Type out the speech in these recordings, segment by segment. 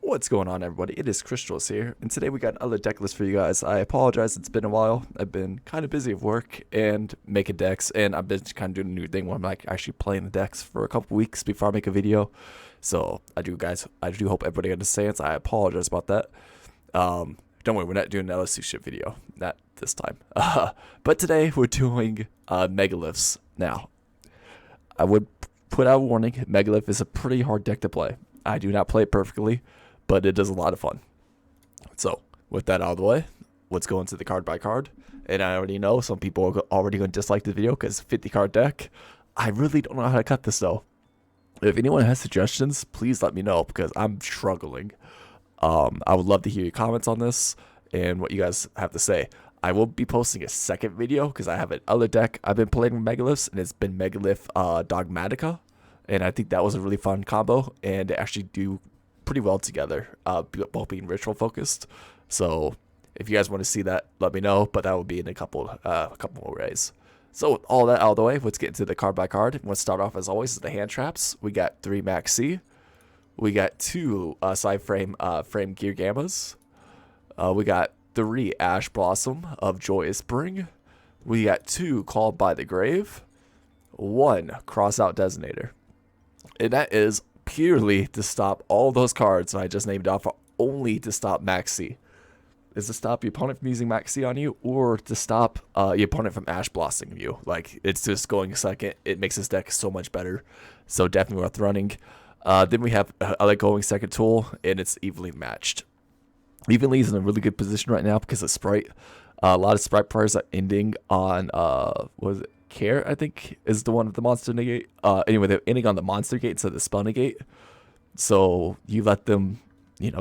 What's going on, everybody? It is Crystals here, and today we got another deck list for you guys. I apologize, it's been a while. I've been kind of busy at work and making decks, and I've been kind of doing a new thing where I'm like actually playing the decks for a couple weeks before I make a video. So I do hope everybody understands. I apologize about that. Don't worry, we're not doing another sushi video, not this time. But today we're doing Megaliths. Now, I would put out a warning: Megalith is a pretty hard deck to play. I do not play it perfectly, but it is a lot of fun. So, with that out of the way, let's go into the card by card. And I already know some people are already going to dislike the video because 50 card deck. I really don't know how to cut this though. If anyone has suggestions, please let me know because I'm struggling. I would love to hear your comments on this and what you guys have to say. I will be posting a second video because I have another deck I've been playing with Megaliths, and it's been Megalith Dogmatica. And I think that was a really fun combo, and they actually do pretty well together, both being ritual focused. So if you guys want to see that, let me know, but that will be in a couple more ways. So with all that out of the way, let's get into the card by card. Let's start off as always with the hand traps. We got 3 Max C. We got 2 side frame Gear Gammas. We got 3 Ash Blossom of Joyous Spring. We got 2 Called by the Grave. 1 Crossout Designator. And that is purely to stop all those cards I just named off, only to stop Maxi. Is to stop your opponent from using Maxi on you, or to stop your opponent from Ash Blossoming you. Like, it's just going second. It makes this deck so much better. So definitely worth running. Then we have other going second tool, and it's Evenly Matched. Evenly is in a really good position right now because of Sprite. A lot of Sprite players are ending on, what is it? Care, I think, is the one with the monster negate. Anyway, they're ending on the monster gate instead of the spell negate. So you let them,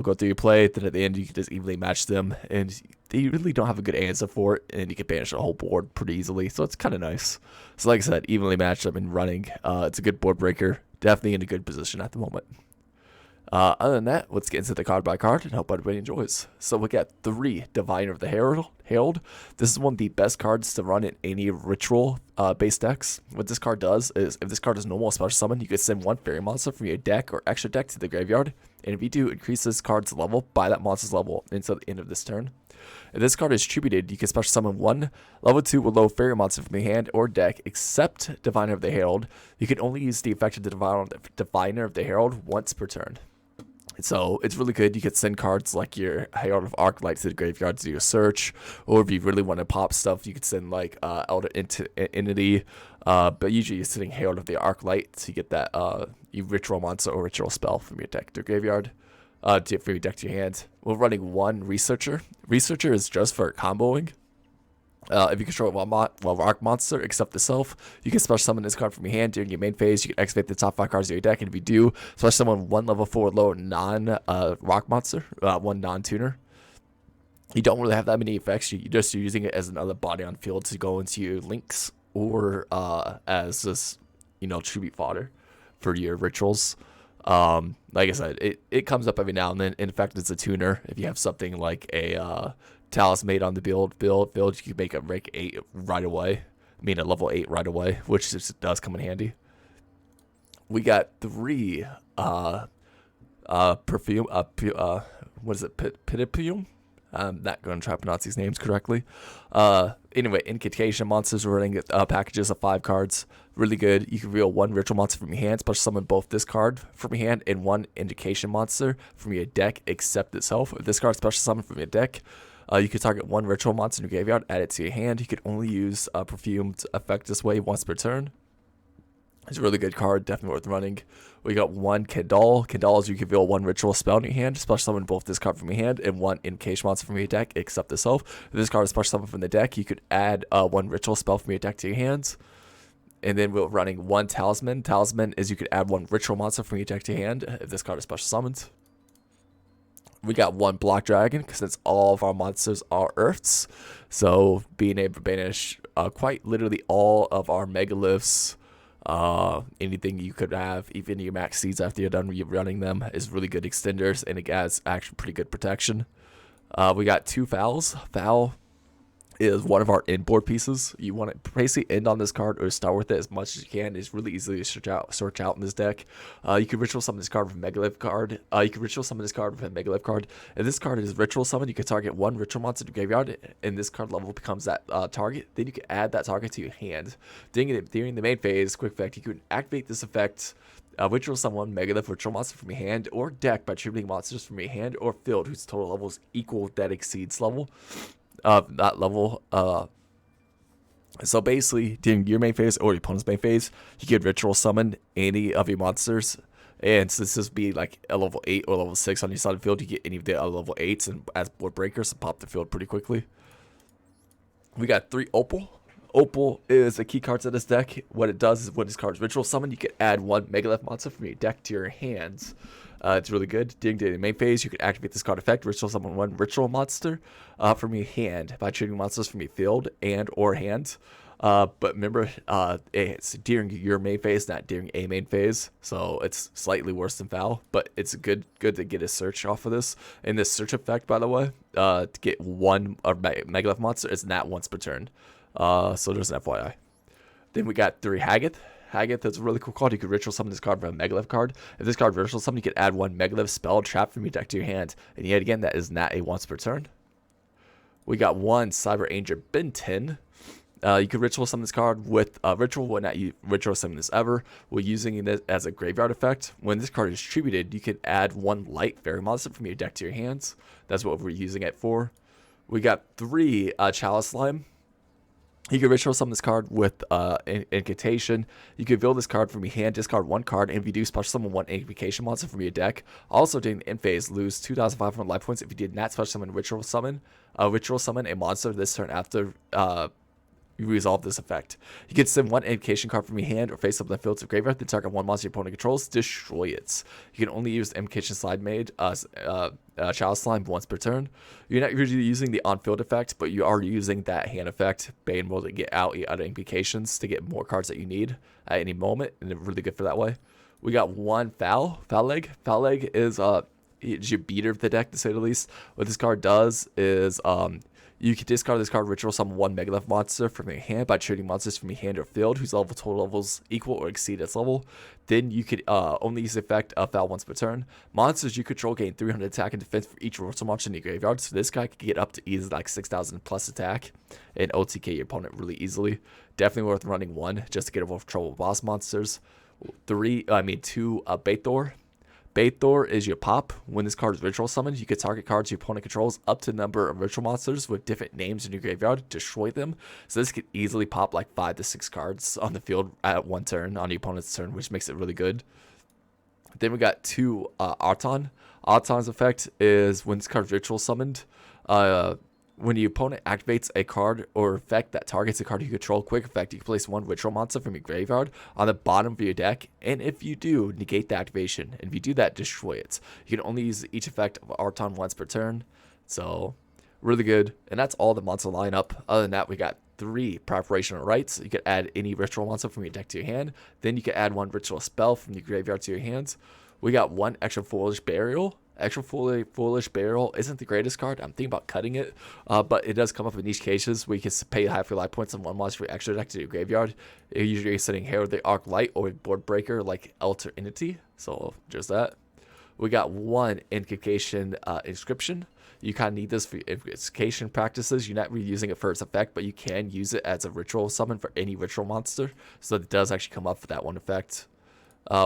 go through your play. Then at the end, you can just evenly match them, and they really don't have a good answer for it. And you can banish the whole board pretty easily. So it's kind of nice. So like I said, evenly matched. I've been running. It's a good board breaker. Definitely in a good position at the moment. Other than that, let's get into the card by card and hope everybody enjoys. So we got 3 Diviner of the Herald. This is one of the best cards to run in any ritual based decks. What this card does is, if this card is normal special summon, you can send 1 fairy monster from your deck or extra deck to the graveyard. And if you do, increase this card's level by that monster's level until the end of this turn. If this card is tributed, you can special summon 1 level 2 or low fairy monster from your hand or deck, except Diviner of the Herald. You can only use the effect of the Diviner of the Herald once per turn. So it's really good. You could send cards like your Herald of Arclight to the graveyard to do a search, or if you really want to pop stuff, you could send like Elder Entity. But usually you're sending Herald of the Arclight to get that you ritual monster or ritual spell from your deck to your graveyard. From your deck to your hand. We're running 1 Researcher. Researcher is just for comboing. If you control one rock monster except the self, you can special summon this card from your hand during your main phase. You can activate the top 5 cards of your deck, and if you do, special summon 1 level 4 lower non-rock monster, 1 non-tuner. You don't really have that many effects. You're just using it as another body on field to go into your links, or as this, tribute fodder for your rituals. Like I said, it comes up every now and then. In fact, it's a tuner. If you have something like a Talismate on the build, you can make a rank 8 right away. I mean, a level 8 right away, which just does come in handy. We got 3 perfume. What is it? Pitipium? I'm not going to try to pronounce these names correctly. Anyway, Incantation monsters are running packages of 5 cards. Really good. You can reveal 1 ritual monster from your hand, special summon both this card from your hand and 1 Indication monster from your deck, except itself. If this card is special summon from your deck, you can target 1 ritual monster in your graveyard, add it to your hand. You can only use perfumed effect this way once per turn. It's a really good card, definitely worth running. We got 1 Kendall. Kendall is you can reveal 1 ritual spell in your hand, special summon both this card from your hand and 1 Incantation monster from your deck, except itself. If this card is special summon from the deck, you could add 1 ritual spell from your deck to your hands. And then we're running 1 Talisman. Talisman is you could add 1 ritual monster from your deck to your hand if this card is special summoned. We got 1 Block Dragon, because since all of our monsters are Earths, so being able to banish quite literally all of our Megaliths, anything you could have, even your Max Seeds after you're done running them, is really good extenders, and it has actually pretty good protection. We got 2 Fouls. Foul is one of our inboard pieces. You want to basically end on this card or start with it as much as you can. It's really easy to search out in this deck. You can ritual summon this card with a Megalith card. You can ritual summon this card with a Megalith card. If this card is ritual summon, you can target one ritual monster to graveyard, and this card level becomes that target. Then you can add that target to your hand. During the main phase, quick effect, you can activate this effect. Ritual summon Megalith ritual monster from your hand or deck by tributing monsters from your hand or field whose total level is equal that exceeds level. That level. So basically, during your main phase or your opponent's main phase, you can ritual summon any of your monsters. And since this would be like a level 8 or level 6 on your side of the field, you get any of the level 8s and as board breakers and pop the field pretty quickly. We got 3 Opal. Opal is a key card to this deck. What it does is when this card is ritual summon, you can add one Megalith monster from your deck to your hands. It's really good. During the main phase, you can activate this card effect, ritual summon one ritual monster from your hand by treating monsters from your field and or hand. But remember, it's during your main phase, not during a main phase. So it's slightly worse than foul, but it's good to get a search off of this. And this search effect, by the way, to get one Megalith monster is not once per turn. So there's an FYI. Then we got 3 Hagith. Hagith is a really cool card. You can ritual summon this card from a Megalith card. If this card ritual summon, you can add one Megalith spell trap from your deck to your hand. And yet again, that is not a once per turn. We got 1 Cyber Angel Benton. You can ritual summon this card with ritual. Will not you ritual summon this ever. We're using it as a graveyard effect. When this card is distributed, you can add 1 light fairy monster from your deck to your hands. That's what we're using it for. We got 3 Chalice Slime. You can ritual summon this card with Incantation. You can build this card from your hand, discard 1 card, and if you do, special summon 1 Invocation monster from your deck. Also, during the end phase, lose 2,500 life points if you did not special summon ritual summon a monster this turn after you resolve this effect. You can send 1 Invocation card from your hand or face up the field to graveyard, then target 1 monster your opponent controls, destroy it. You can only use the Invocation slide made Chalice Slime once per turn. You're not usually using the on-field effect, but you are using that hand effect, being able to get out your other invocations to get more cards that you need at any moment, and it's really good for that way. We got 1 Foul Leg. Foul Leg is your beater of the deck, to say the least. What this card does is you can discard this card, ritual summon 1 Megalith monster from your hand by trading monsters from your hand or field whose total levels equal or exceed its level. Then you could only use the effect of Foul once per turn. Monsters you control gain 300 attack and defense for each ritual monster in your graveyard. So this guy could get up to easily like 6,000 plus attack and OTK your opponent really easily. Definitely worth running 1 just to get over trouble with boss monsters. 2 Baithor. Baithor is your pop. When this card is ritual summoned, you can target cards your opponent controls up to the number of ritual monsters with different names in your graveyard, destroy them. So this could easily pop like 5 to 6 cards on the field at 1 turn on your opponent's turn, which makes it really good. Then we got 2 Arton. Arton's effect is when this card is ritual summoned, when your opponent activates a card or effect that targets a card you control, quick effect, you can place 1 ritual monster from your graveyard on the bottom of your deck, and if you do, negate the activation. And if you do that, destroy it. You can only use each effect of Arton once per turn, so really good. And that's all the monster lineup. Other than that, we got 3 Preparational Rites. You could add any ritual monster from your deck to your hand. Then you can add 1 ritual spell from your graveyard to your hands. We got 1 Extra Foolish Burial. Extra Foolish Burial isn't the greatest card. I'm thinking about cutting it, but it does come up in niche cases where you can pay half your life points on 1 monster for extra deck to your graveyard. You're usually sending Herald the Arc Light or Board Breaker like Alter Entity, so just that. We got 1 Invocation Inscription. You kind of need this for invocation practices. You're not really using it for its effect, but you can use it as a ritual summon for any ritual monster, so it does actually come up for that one effect.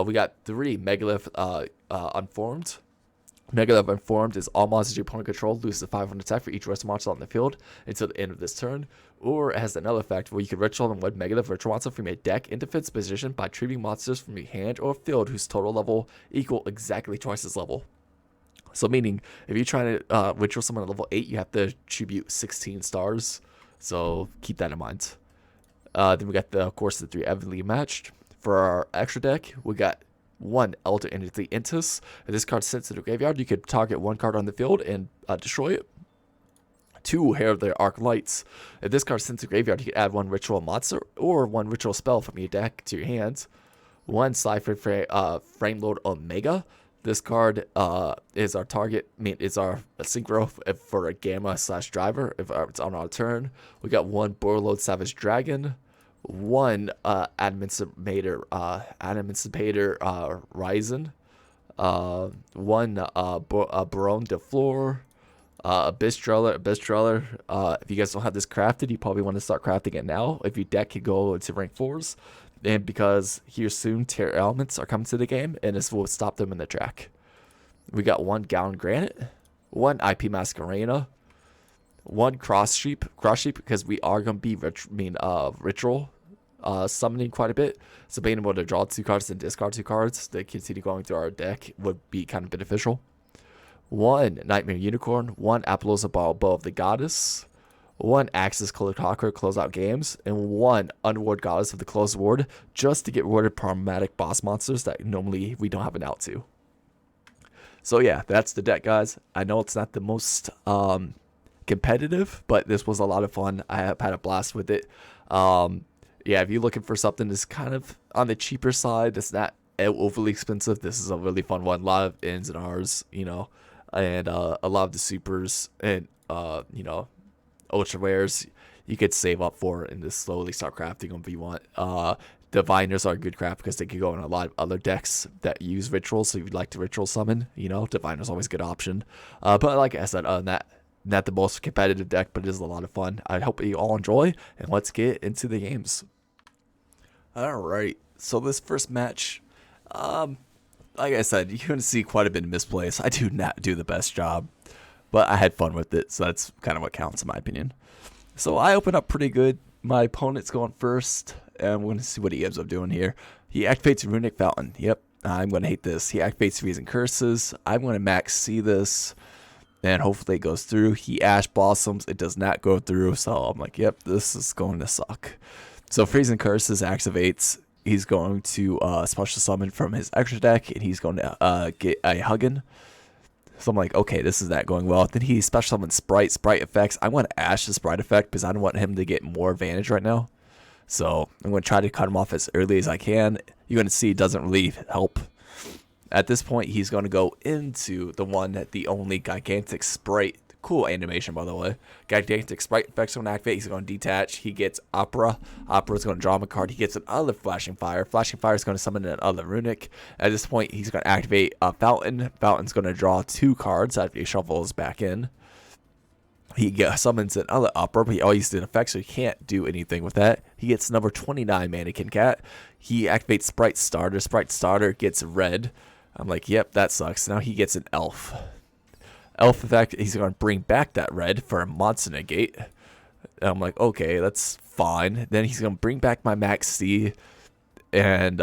We got 3 Megalith Unformed. Megalith Informed is all monsters your opponent controls loses 500 attack for each ritual monster on the field until the end of this turn. Or it has another effect where you can ritual and 1 Megalith ritual monster from your deck in defense position by treating monsters from your hand or field whose total level equal exactly twice its level. So meaning, if you're trying to ritual summon at level 8, you have to tribute 16 stars. So keep that in mind. Then we got, of course, the 3 evenly matched. For our extra deck, we got 1 Elder Entity Intus. If this card sent to the graveyard, you could target 1 card on the field and destroy it. 2 Herald the Arc Lights. If this card sent to the graveyard, you could add 1 ritual monster or 1 ritual spell from your deck to your hands. 1 Cypher Frame Lord Omega. This card is our target. I mean, it's our synchro for a gamma slash driver. If it's on our turn, we got one Borreload Savage Dragon, one Adamantipator Ryzen, one Barone de Fleur, Abyss Dreller. If you guys don't have this crafted, you probably want to start crafting it now. If your deck could go into rank 4s. And because here soon Terror Elements are coming to the game, and this will stop them in the track. We got one Gallon Granite, one IP Masquerena, one Cross Sheep because we are going to be ritual summoning quite a bit. So being able to draw 2 cards and discard 2 cards that continue going through our deck would be kind of beneficial. One Nightmare Unicorn, one Appaloosa Bow of the Goddess, one Axis Colored Hawker close out games, and one Unward Goddess of the Closed Ward just to get rid of problematic boss monsters that normally we don't have an out to. So yeah, that's the deck, guys. I know it's not the most competitive, but this was a lot of fun. I have had a blast with it. Yeah, if you're looking for something that's kind of on the cheaper side, that's not overly expensive, this is a really fun one. A lot of ins and Rs, you know, and a lot of the supers and you know, ultra rares you could save up for and just slowly start crafting them if you want. Diviners are a good craft because they could go in a lot of other decks that use rituals. So if you'd like to ritual summon, you know, Diviner's always a good option. But like I said, not the most competitive deck, but it is a lot of fun. I hope you all enjoy, and let's get into the games. Alright, so this first match, like I said, you're going to see quite a bit of misplays. I do not do the best job, but I had fun with it, so that's kind of what counts in my opinion. So I open up pretty good. My opponent's going first, and we're going to see what he ends up doing here. He activates Runic Fountain. Yep, I'm going to hate this. He activates Freezing Curses. I'm going to max see this, and hopefully it goes through. He Ash Blossoms. It does not go through, so I'm like, yep, this is going to suck. So Freezing Curses activates. He's going to special summon from his extra deck, and he's going to get a Huggin. So I'm like, okay, this is not going well. Then he special summons Sprite effects. I want to Ash the Sprite effect because I don't want him to get more advantage right now. So I'm going to try to cut him off as early as I can. You're going to see it doesn't really help. At this point, he's going to go into the one that the only Gigantic Sprite. Cool animation, by the way. Gigantic Sprite effects going to activate. He's going to detach. He gets Opera. Opera is going to draw him a card. He gets another Flashing Fire. Flashing Fire is going to summon another Runic. At this point, he's going to activate a Fountain. Fountain's going to draw 2 cards after he shuffles back in. He summons another Opera, but he always did effect, so he can't do anything with that. He gets number 29 Mannequin Cat. He activates Sprite Starter. Sprite Starter gets red. I'm like, yep, that sucks. Now he gets an Elf. Elf effect, he's going to bring back that red for a monster negate. And I'm like, okay, that's fine. Then he's going to bring back my Max C, and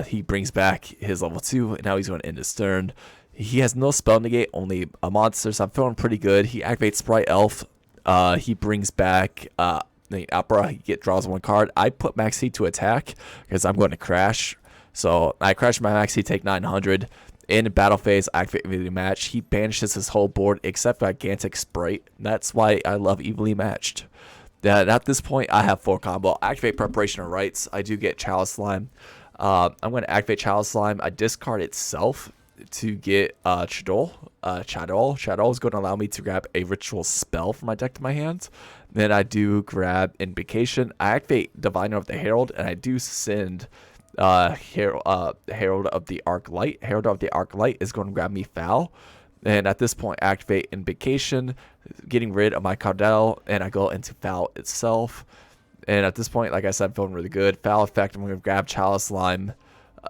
he brings back his level 2, and now he's going to end his turn. He has no spell negate, only a monster, so I'm feeling pretty good. He activates Sprite Elf. He brings back the Opera. He draws 1 card. I put Max C to attack because I'm going to crash. So I crash my Max C, take 900. In battle phase, activate the match. He banishes his whole board except Gigantic Sprite. That's why I love Evenly Matched. At this point, I have 4 combo. Activate Preparation of Rites. I do get Chalice Slime. I'm going to activate Chalice Slime. I discard itself to get Chadol. Chadol is going to allow me to grab a ritual spell from my deck to my hand. Then I do grab Invocation. I activate Diviner of the Herald, and I do send Herald of the Arc Light. Herald of the Arc Light is going to grab me Foul. And at this point, activate Invocation, getting rid of my Cardell, and I go into Foul itself. And at this point, like I said, I'm feeling really good. Foul effect, I'm going to grab Chalice Slime,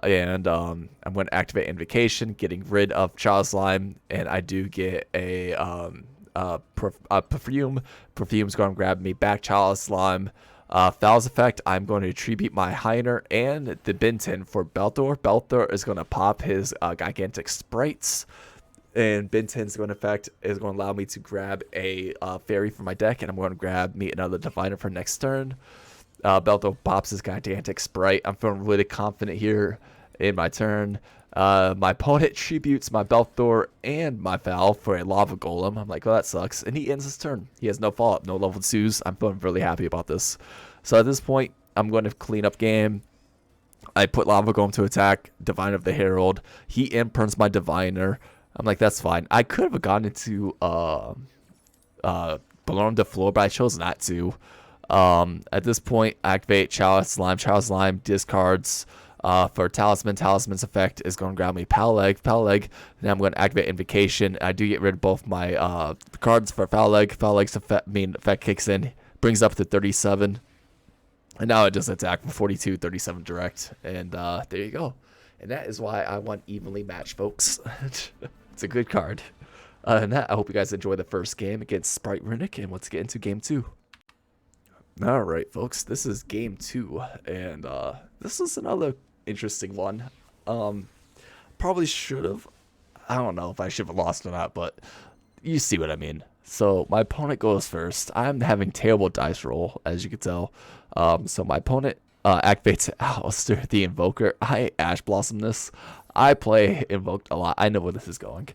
and I'm going to activate Invocation, getting rid of Chalice Slime, and I do get a Perfume. Perfume's going to grab me back Chalice Slime. Foul's effect, I'm going to attribute my Heiner and the Benton for Belthor. Belthor is going to pop his Gigantic Sprites, and Benton's going to allow me to grab a Fairy from my deck, and I'm going to grab me another Diviner for next turn. Belthor pops his Gigantic Sprite. I'm feeling really confident here in my turn. My opponent tributes my Belthor and my Foul for a Lava Golem. I'm like, well, that sucks. And he ends his turn. He has no follow-up, no level 2s. I'm feeling really happy about this. So at this point, I'm going to clean up game. I put Lava Golem to attack Divine of the Herald. He imprints my Diviner. I'm like, that's fine. I could have gone into Belong to Floor, but I chose not to. At this point, activate Chalice Slime. Chalice Slime discards for Talisman. Talisman's effect is going to grab me Foul Leg. Foul Leg. Then I'm going to activate Invocation. I do get rid of both my cards for Foul Leg. Foul Leg's effect kicks in, brings up to 37. And now it just attack for 42, 37 direct. And there you go. And that is why I won evenly matched, folks. It's a good card. Other than that, I hope you guys enjoy the first game against Sprite Runic, and let's get into game 2. Alright, folks, this is game 2, and this is another interesting one. Probably should have, I don't know if I should have lost or not, but you see what I mean. So my opponent goes first. I'm having terrible dice roll, as you can tell. So my opponent activates Alistair the Invoker. I Ash Blossom this. I play Invoked a lot. I know where this is going.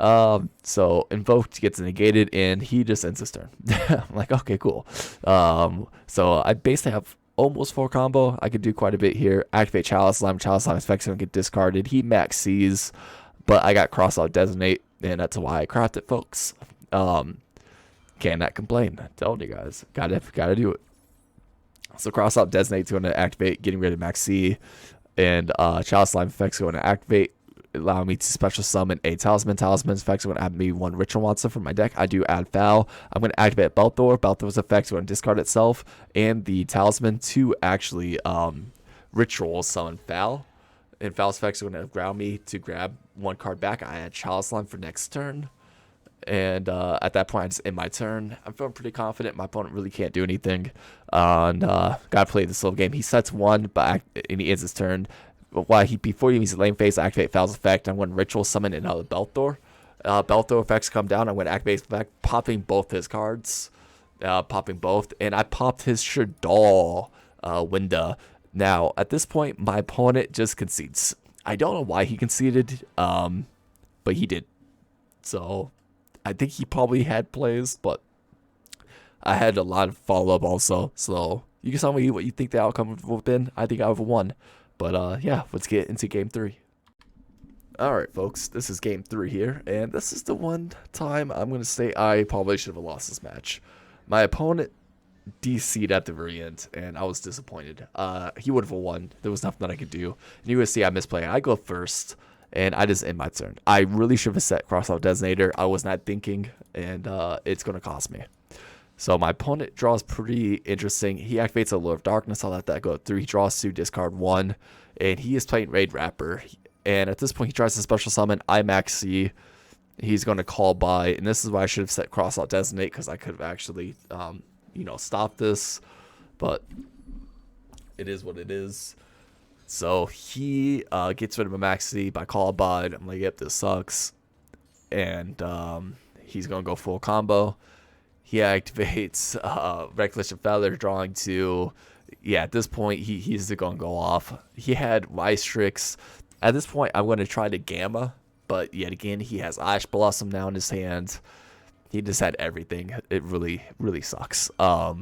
So Invoked gets negated and he just ends his turn. I'm like, okay, cool. So I basically have almost full combo. I could do quite a bit here. Activate Chalice Slime. Chalice Slime effects don't get discarded. He max C's, but I got cross out Designate, and that's why I craft it, folks. Cannot complain. I'm telling you guys, gotta do it. So cross out Designate's going to activate, getting rid of max C, and Chalice Slime effects going to activate, allow me to special summon a Talisman. Talisman's effects are going to add me 1 Ritual Monster from my deck. I do add Foul. I'm going to activate Balthor. Balthor's effects are going to discard itself and the Talisman to actually Ritual summon Foul. And Foul's effects are going to ground me to grab 1 card back. I add Chalice Slime for next turn. And at that point, I just end my turn. I'm feeling pretty confident. My opponent really can't do anything. And gotta play this little game. He sets 1, and he ends his turn. But before he uses lane phase, I activate Foul's effect. I'm going to Ritual summon another Balthor. Balthor effects come down. I'm going to activate his effect, popping both his cards. Popping both. And I popped his Shaddoll Winda. Now, at this point, my opponent just concedes. I don't know why he conceded, but he did. So I think he probably had plays, but I had a lot of follow-up also. So you can tell me what you think the outcome would have been. I think I would have won. But yeah, let's get into game 3. Alright, folks, this is game 3 here. And this is the one time I'm going to say I probably should have lost this match. My opponent DC'd at the very end, and I was disappointed. He would have won. There was nothing that I could do. And you would see I misplay. I go first, and I just end my turn. I really should have set Crossout Designator. I was not thinking, and it's going to cost me. So my opponent draws pretty interesting. He activates a Lure of Darkness. I'll let that go through. He draws 2, discard 1, and he is playing Raid Rapper. And at this point, he tries to special summon IMAX C. He's going to call by, and this is why I should have set Crossout Designate, because I could have actually, stopped this. But it is what it is. So he gets rid of a Max C by call by. I'm like, yep, this sucks. And he's going to go full combo. He activates Reckless and Feather, drawing 2. Yeah, at this point, he's going to go off. He had Wystrix. At this point, I'm going to try to Gamma, but yet again, he has Ash Blossom now in his hand. He just had everything. It really, really sucks. So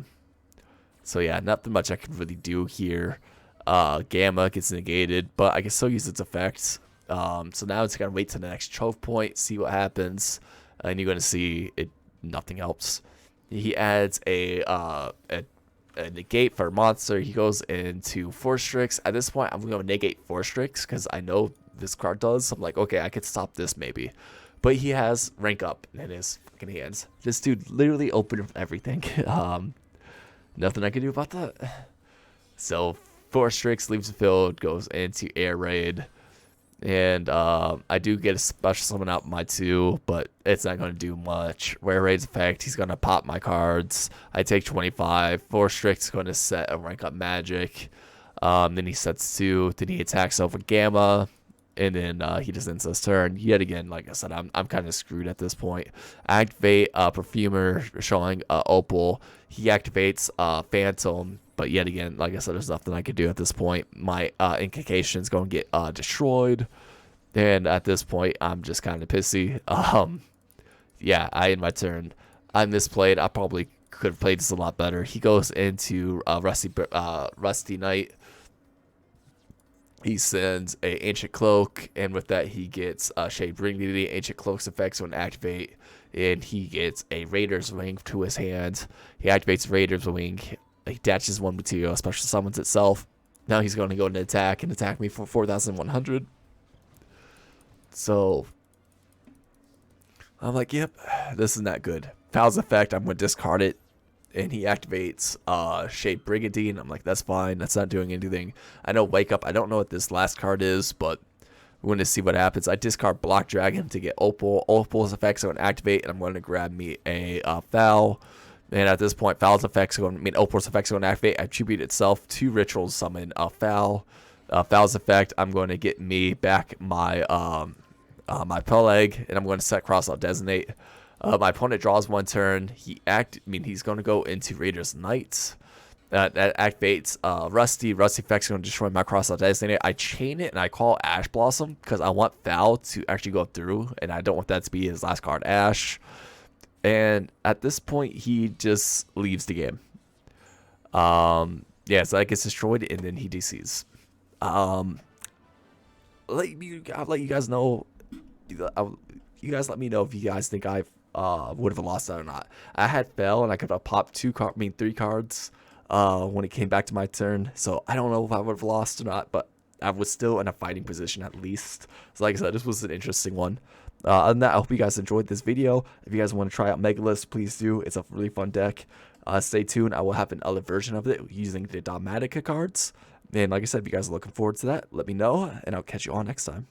yeah, nothing much I can really do here. Gamma gets negated, but I can still use its effects. So now it's going to wait to the next choke point, see what happens, and you're going to see it. Nothing helps. He adds a negate for a monster. He goes into Force Strix. At this point, I'm going to negate Force Strix because I know this card does. I'm like, okay, I could stop this maybe. But he has rank up in his fucking hands. This dude literally opened everything. Nothing I can do about that. So Force Strix leaves the field, goes into Air Raid. And I do get a special summon out my 2, but it's not going to do much. Rare Raid's effect, he's going to pop my cards. I take 25. Force Strix is going to set a rank up magic. Then he sets 2. Then he attacks over Gamma. And then he just ends his turn. Yet again, like I said, I'm kind of screwed at this point. Activate Perfumer, showing Opal. He activates Phantom. But yet again, like I said, there's nothing I could do at this point. My Incantation is going to get destroyed. And at this point, I'm just kind of pissy. Yeah, I end my turn. I misplayed. I probably could have played this a lot better. He goes into Rusty Knight. He sends a Ancient Cloak, and with that he gets Shade Dignity, Ancient Cloak's effects when activate, and he gets a Raider's Wing to his hand. He activates Raider's Wing, he attaches one material, special summons itself. Now he's going to go into attack and attack me for 4,100. So I'm like, yep, this is not good. Foul's effect, I'm going to discard it. And he activates Shade Brigandine. I'm like, that's fine. That's not doing anything. I know Wake Up. I don't know what this last card is, but we're going to see what happens. I discard Block Dragon to get Opal. Opal's effects are going to activate, and I'm going to grab me a Foul. And at this point, Foul's effects are going to, Opal's effects are going to activate. I attribute itself to Rituals Summon a Foul. Foul's effect, I'm going to get me back my my Peleg, and I'm going to set Cross Out Designate. My opponent draws one turn. He's going to go into Raider's Knight. That activates Rusty. Rusty effects are going to destroy my Crossout Destiny. I chain it and I call Ash Blossom because I want Foul to actually go through, and I don't want that to be his last card, Ash. And at this point, he just leaves the game. Yeah, so that gets destroyed, and then he DCs. I'll let you guys know. You guys let me know if you guys think I would have lost that or not. I had Fell, and I could have popped 3 cards when it came back to my turn. So I don't know if I would have lost or not, but I was still in a fighting position at least. So like I said, this was an interesting one. Other than that, I hope you guys enjoyed this video. If you guys want to try out Megaliths, please do. It's a really fun deck. Stay tuned. I will have another version of it using the Dogmatica cards. And like I said, if you guys are looking forward to that, let me know, and I'll catch you all next time.